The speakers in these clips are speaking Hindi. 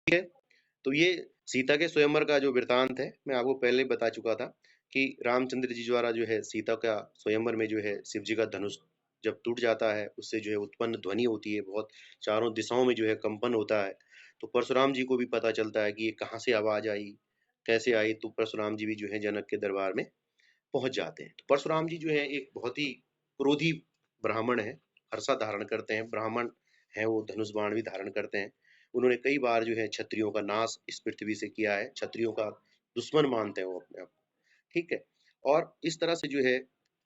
है। तो ये सीता के स्वयंवर का जो वृतांत है, मैं आपको पहले बता चुका था कि रामचंद्र जी द्वारा जो है सीता का स्वयंवर में जो है शिव जी का धनुष जब टूट जाता है, उससे जो है उत्पन्न ध्वनि होती है, बहुत चारों दिशाओं में जो है कंपन होता है। तो परशुराम जी को भी पता चलता है कि ये कहाँ से आवाज आई, कैसे आई। तो परशुराम जी भी जो है जनक के दरबार में पहुंच जाते हैं। तो परशुराम जी जो है एक बहुत ही क्रोधी ब्राह्मण है, हर्षा धारण करते हैं, ब्राह्मण है वो, धनुष बाण भी धारण करते हैं। उन्होंने कई बार जो है क्षत्रियों का नाश इस पृथ्वी से किया है, क्षत्रियों का दुश्मन मानते हैं वो अपने आप को, ठीक है। और इस तरह से जो है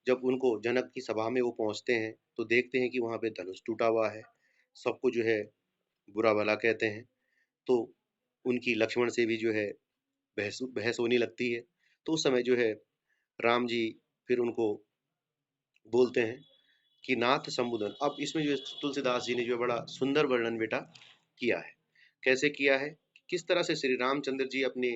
जब उनको जनक की सभा में वो पहुंचते हैं तो देखते हैं कि वहां पे धनुष टूटा हुआ है, सबको जो है बुरा भला कहते हैं। तो उनकी लक्ष्मण से भी जो है बहस बहस होने लगती है। तो उस समय जो है राम जी फिर उनको बोलते हैं कि नाथ संबोधन। अब इसमें जो है तुलसीदास जी ने जो है बड़ा सुंदर वर्णन बेटा किया है। कैसे किया है, किस तरह से श्री रामचंद्र जी अपने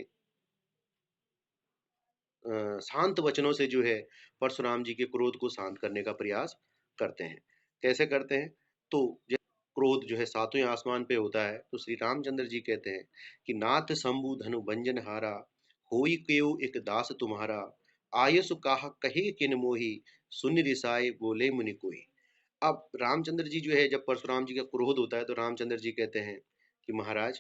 शांत वचनों से जो है परशुराम जी के क्रोध को शांत करने का प्रयास करते हैं। कैसे करते हैं, तो जब क्रोध जो है सातवें आसमान पे होता है तो श्री रामचंद्र जी कहते हैं कि नाथ शंभु धनु भंजन हारा, होई क्यों एक दास तुम्हारा, आयसु काह कहे किन मोही, सुन रिसाए बोले मुनि कोई। अब रामचंद्र जी जो है जब परशुराम जी का क्रोध होता है तो रामचंद्र जी कहते हैं कि महाराज,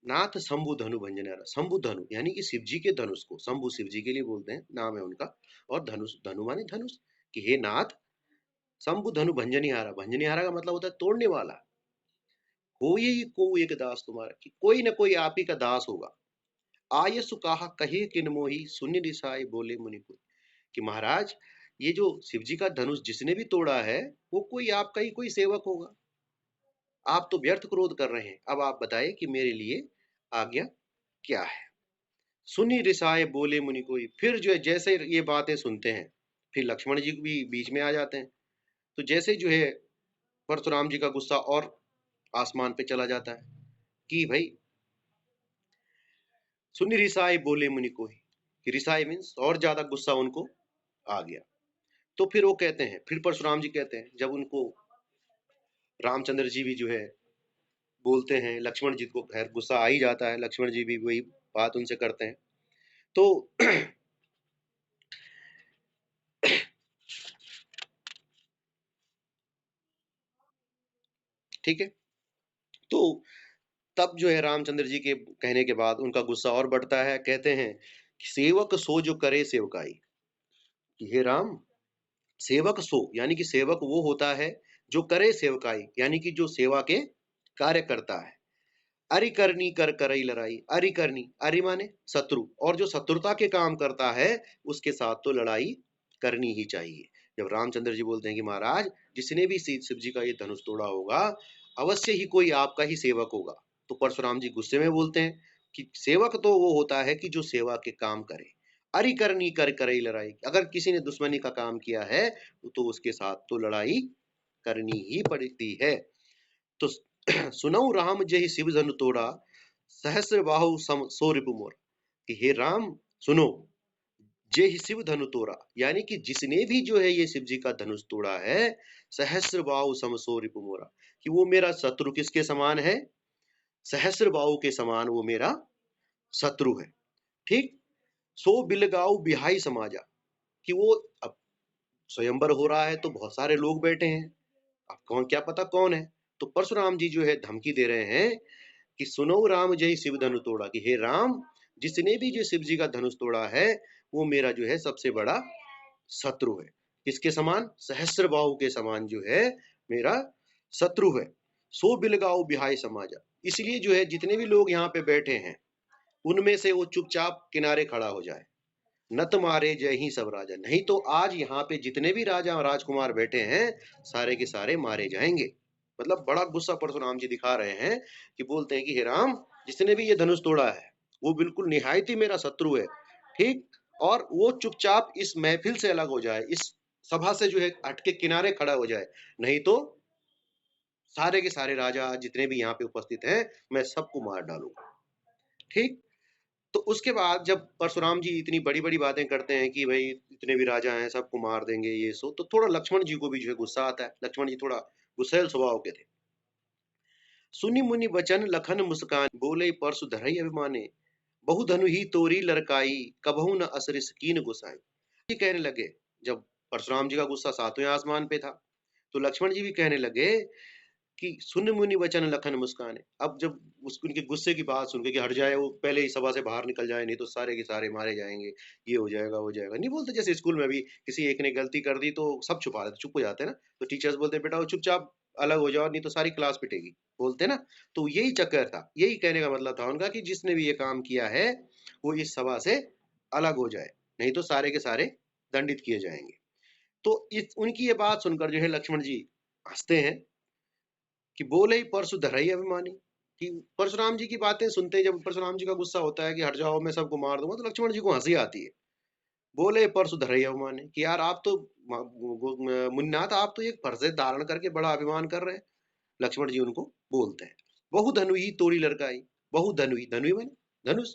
नाथ शंभु धनु भंजनारा, शंभु धनु यानी कि शिव जी के धनुष को, शंभु शिव जी के लिए बोलते हैं, नाम है उनका। और धनुष, धनु माने धनुष, कि हे नाथ शंभु धनु भंजनिहारा, भंजनिहारा का मतलब होता है तोड़ने वाला। हो ये को एक दास तुम्हारा, कि कोई ना कोई आप ही का दास होगा। आयसु कहा कहे किन मोही, सुनि रिसाए बोले मुनि कोई। कि महाराज, ये जो शिव जी का धनुष जिसने भी तोड़ा है वो कोई आपका ही कोई सेवक होगा। आप तो व्यर्थ क्रोध कर रहे हैं, अब आप बताइए कि मेरे लिए आज्ञा क्या है। सुनी रिसाए बोले मुनि कोई। फिर जो है जैसे ये बातें सुनते हैं, फिर लक्ष्मण जी भी बीच में आ जाते हैं। तो जैसे जो है परशुराम जी का गुस्सा और आसमान पे चला जाता है कि भाई, सुनी रिसाए बोले मुनि कोई, कि रिसाए मीन्स और ज्यादा गुस्सा उनको आ गया। तो फिर वो कहते हैं, फिर परशुराम जी कहते हैं, जब उनको रामचंद्र जी भी जो है बोलते हैं, लक्ष्मण जी को खैर गुस्सा आ ही जाता है, लक्ष्मण जी भी वही बात उनसे करते हैं। तो ठीक है, तो तब जो है रामचंद्र जी के कहने के बाद उनका गुस्सा और बढ़ता है। कहते हैं कि सेवक सो जो करे सेवकाई, कि हे राम, सेवक सो यानी कि सेवक वो होता है जो करे सेवकाई, यानी कि जो सेवा के कार्य करता है। अरि करनी कर करई लड़ाई, अरि करनी, अरि माने शत्रु, और जो शत्रुता के काम करता है उसके साथ तो लड़ाई करनी ही चाहिए। जब रामचंद्र जी बोलते हैं कि महाराज, जिसने भी शिव जी का ये धनुष तोड़ा होगा अवश्य ही कोई आपका ही सेवक होगा। तो परशुराम जी गुस्से में बोलते हैं कि सेवक तो वो होता है कि जो सेवा के काम करे। अरि करनी कर करई लड़ाई, अगर किसी ने दुश्मनी का काम किया है तो उसके साथ तो लड़ाई करनी ही पड़ती है। तो सुनऊ राम जय शिव धनु तोड़ा, सहस्र बाहु सम सो रिपु मोर, कि हे राम सुनो, जय शिव धनु तोड़ा यानी कि जिसने भी जो है ये शिव जी का धनुष तोड़ा है, सहस्र बाहु सम सो रिपु मोरा, कि वो मेरा शत्रु किसके समान है, सहस्र बाहु के समान वो मेरा शत्रु है। ठीक, सो बिलगाऊ बिहाई समाजा, कि वो, अब स्वयंवर हो रहा है तो बहुत सारे लोग बैठे हैं, अब कौन, क्या पता कौन है। तो परशुराम जी जो है धमकी दे रहे हैं कि सुनो राम जय शिव धनु तोड़ा, कि हे राम, जिसने भी जो शिव जी का धनुष तोड़ा है वो मेरा जो है सबसे बड़ा शत्रु है। किसके समान, सहस्र बाहु के समान जो है मेरा शत्रु है। सो बिलगाओ बिहाई समाजा, इसलिए जो है जितने भी लोग यहाँ पे बैठे हैं उनमें से वो चुपचाप किनारे खड़ा हो जाए। नत मारे जय ही सब राजा, नहीं तो आज यहाँ पे जितने भी राजा और राजकुमार बैठे हैं सारे के सारे मारे जाएंगे। मतलब बड़ा गुस्सा परशुराम जी दिखा रहे हैं कि बोलते हैं कि हे राम, जिसने भी ये धनुष तोड़ा है वो बिल्कुल निहायत ही मेरा शत्रु है। ठीक, और वो चुपचाप इस महफिल से अलग हो जाए, इस सभा से जो है हटके किनारे खड़ा हो जाए, नहीं तो सारे के सारे राजा जितने भी यहाँ पे उपस्थित हैं मैं सबको मार डालूंगा। ठीक, तो उसके बाद जब परशुराम जी इतनी बड़ी बड़ी बातें करते हैं कि भाई इतने भी राजा हैं सबको मार देंगे ये सो, तो थोड़ा लक्ष्मण जी को भी जो है गुस्सा आता है। लक्ष्मण जी थोड़ा गुस्सैल स्वभाव के थे। सुनि मुनि बचन लखन मुस्कान, बोले परसु धरई अभिमाने, बहु धनु ही तोरी लड़काई, कबहू न असरिस कीन गुसाई। ये कहने लगे, जब परशुराम जी का गुस्सा सातवें आसमान पे था, तो लक्ष्मण जी भी कहने लगे कि सुन मुनि वचन लखन मुस्कान है। अब जब उनके गुस्से की बात सुन के कि हट जाए, वो पहले ही सभा से बाहर निकल जाए, नहीं तो सारे के सारे मारे जाएंगे, ये हो जाएगा वो हो जाएगा, नहीं बोलते जैसे स्कूल में भी किसी एक ने गलती कर दी तो सब छुपा देते, चुप हो जाते हैं ना, तो टीचर्स बोलते बेटा वो चुपचाप अलग हो जाओ, नहीं तो सारी क्लास पिटेगी, बोलते ना। तो यही चक्कर था, यही कहने का मतलब था उनका कि जिसने भी ये काम किया है वो इस सभा से अलग हो जाए, नहीं तो सारे के सारे दंडित किए जाएंगे। तो इस उनकी ये बात सुनकर जो है लक्ष्मण जी हंसते हैं कि बोले ही परसु धरई अभिमानी, कि परशुराम जी की बातें सुनते ही जब परशुराम जी का गुस्सा होता है कि हट जाओ मैं सबको मार दूंगा, तो लक्ष्मण जी को हंसी आती है। बोले परसु धरई अभिमानी, कि यार आप तो मुन्नाथ, आप तो एक फर्ज धारण करके बड़ा अभिमान कर रहे हैं। लक्ष्मण जी उनको बोलते हैं, बहु धनुई तोड़ी लड़काई। बहु धनुई, धनुई माने धनुष,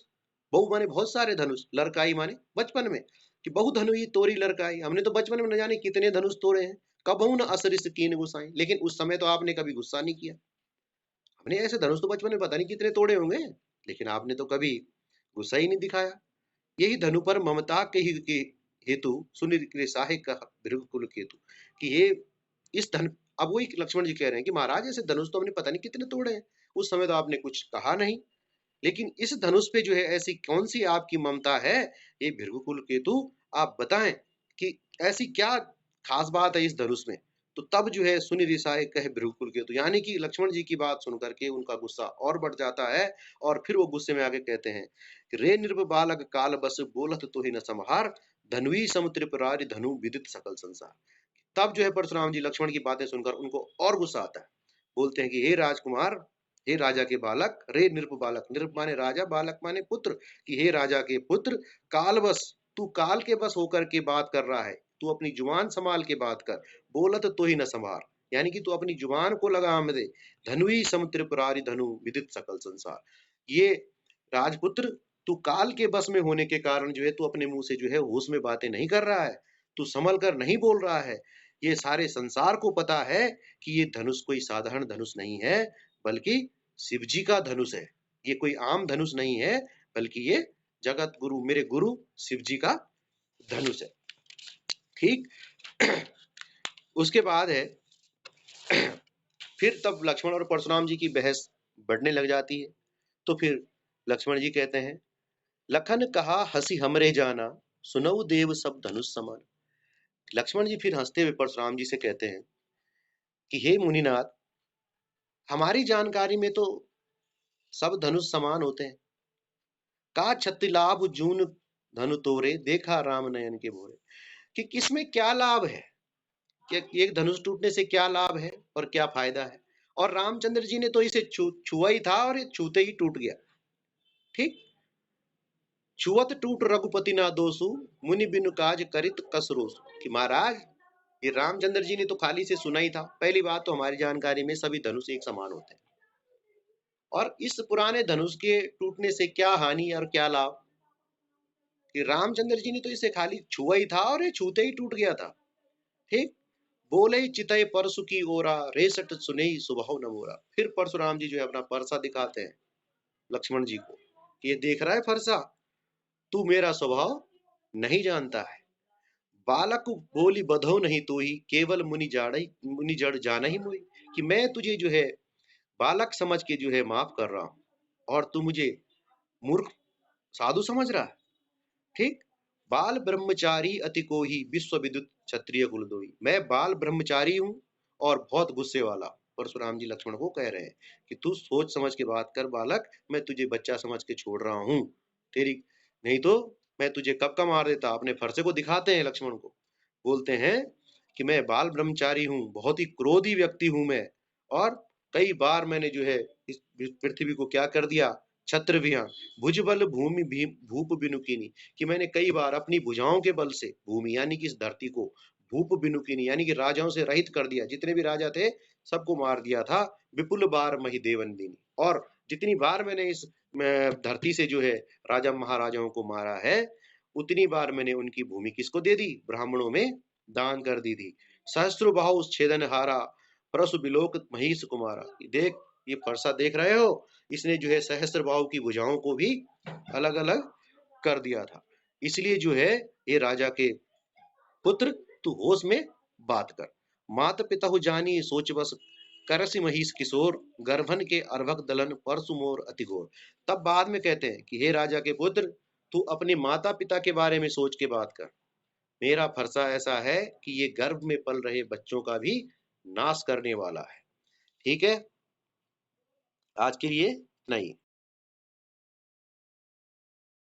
बहु माने बहुत सारे धनुष, लड़काई माने बचपन में, कि बहु धनुई तोड़ी लड़काई, हमने तो बचपन में न जाने कितने धनुष तोड़े हैं। कबहू न असरिस कीन गुसाई, लेकिन उस समय तो आपने कभी गुस्सा नहीं किया। हमने ऐसे धनुष तो बचपन में पता नहीं कितने तोड़े होंगे, लेकिन आपने तो कभी गुस्सा ही नहीं दिखाया। यही धनु पर ममता के हेतु सुनि साहे का भृगुकुल केतु, कि ये इस धन, अब वही लक्ष्मण जी कह रहे हैं कि महाराज ऐसे धनुष तो हमने पता नहीं कितने तोड़े हैं, उस समय तो आपने कुछ कहा नहीं, लेकिन इस धनुष पे जो है ऐसी कौन सी आपकी ममता है, ये भृगुकुल केतु आप बताएं कि ऐसी क्या खास बात है इस धनुष में। तो तब जो है सुनि रिसाए कहे भृगुकुल केतु, यानी कि लक्ष्मण जी की बात सुनकर के उनका गुस्सा और बढ़ जाता है, और फिर वो गुस्से में आगे कहते हैं कि रे नृप बालक काल बस, बोलत तो ही न संहार, धनुई सम त्रिपुरारि धनु विदित सकल संसार। तब जो है परशुराम जी लक्ष्मण की बातें सुनकर उनको और गुस्सा आता है, बोलते हैं कि हे राजकुमार, हे राजा के बालक, रे नृप बालक, नृप माने राजा, बालक माने पुत्र, कि हे राजा के पुत्र, काल बस, तू काल के बस होकर के बात कर रहा है, तू अपनी जुबान संभाल के बात कर, बोलत तो ही न संभार, यानी कि तू अपनी जुबान को लगाम दे, धनुई सम त्रिपुरारि धनु विदित सकल संसार। ये राजपुत्र, तू काल के बस में होने के कारण जो है तू अपने मुंह से जो है होश में बातें नहीं कर रहा है, तू संभल कर नहीं बोल रहा है। ये सारे संसार को पता है कि ये धनुष कोई साधारण धनुष नहीं है, बल्कि शिव जी का धनुष है। ये कोई आम धनुष नहीं है, बल्कि ये जगत गुरु, मेरे गुरु शिव जी का धनुष है। ठीक। उसके बाद है फिर तब लक्ष्मण और परशुराम जी की बहस बढ़ने लग जाती है। तो फिर लक्ष्मण जी कहते हैं, लखन कहा हंसी हमरे जाना, सुनऊ देव सब धनुष समान। लक्ष्मण जी फिर हंसते हुए परशुराम जी से कहते हैं कि हे मुनिनाथ, हमारी जानकारी में तो सब धनुष समान होते हैं। का छत्ति लाभ जून धनु तोरे, देखा राम नयन के भोरे, कि किसमें क्या लाभ है, कि एक धनुष टूटने से क्या लाभ है और क्या फायदा है। और रामचंद्र जी ने तो इसे छुआ ही था और ये छूते ही टूट गया। ठीक। छुअत टूट रघुपति ना दोसु, मुनि बिनु काज करित कसरोसु, कि महाराज ये रामचंद्र जी ने तो खाली से सुना ही था। पहली बात तो हमारी जानकारी में सभी धनुष एक समान होते हैं, और इस पुराने धनुष के टूटने से क्या हानि और क्या लाभ, कि रामचंद्र जी ने तो इसे खाली छुआ ही था और ये छूते ही टूट गया था। ठीक। बोले ही चितय परसु की ओरा, रेसट सुने ही सुबह न मोरा। फिर परशुराम जी जो है अपना परसा दिखाते हैं लक्ष्मण जी को, कि ये देख रहा है फरसा, तू मेरा स्वभाव नहीं जानता है। बालक बोली बधो नहीं तो ही, केवल मुनि जड़ जाना ही मोई, कि मैं तुझे जो है बालक समझ के जो है माफ कर रहा हूं, और तू मुझे मूर्ख साधु समझ रहा है। ठीक। बाल ब्रह्मचारी अति को ही, विश्व विद्युत क्षत्रिय कुलदोई, मैं बाल ब्रह्मचारी हूं और बहुत गुस्से वाला। परशुराम जी लक्ष्मण को कह रहे हैं कि तू सोच समझ के बात कर बालक, मैं तुझे बच्चा समझ के छोड़ रहा हूं, तेरी नहीं तो मैं तुझे कब का मार देता। अपने फरसे को दिखाते हैं लक्ष्मण को, बोलते हैं कि मैं बाल ब्रह्मचारी हूँ, बहुत ही क्रोधी व्यक्ति हूं मैं, और कई बार मैंने जो है इस पृथ्वी को क्या कर दिया, छत्र विहा, भुजबल भूमि भूप बिनुकीनी, कि मैंने कई बार अपनी भुजाओं के बल से भूमि यानी कि इस धरती को, भूप बिनुकीनी यानी कि राजाओं से रहित कर दिया, जितने भी राजा थे सबको मार दिया था। विपुल बार मही देवंदिनी, और जितनी बार मैंने इस धरती से जो है राजा महाराजाओं को मारा है, उतनी बार मैंने उनकी भूमि किसको दे दी, ब्राह्मणों में दान कर दी थी। सहस्त्र बाहु छेदन हारा, परसु बिलोक महिष कुमारा, देख ये फरसा देख रहे हो, इसने जो है सहस्त्रबाहु की भुजाओं को भी अलग अलग कर दिया था। इसलिए जो है ये राजा के पुत्र, तू होश में बात कर। मात पिता हु जानी सोच बस, करसि महिष किशोर, गर्भन के अर्भक दलन परसु मोर अति घोर। तब बाद में कहते हैं कि हे राजा के पुत्र, तू अपने माता पिता के बारे में सोच के बात कर। मेरा फरसा ऐसा है कि ये गर्भ में पल रहे बच्चों का भी नाश करने वाला है। ठीक है, आज के लिए नहीं।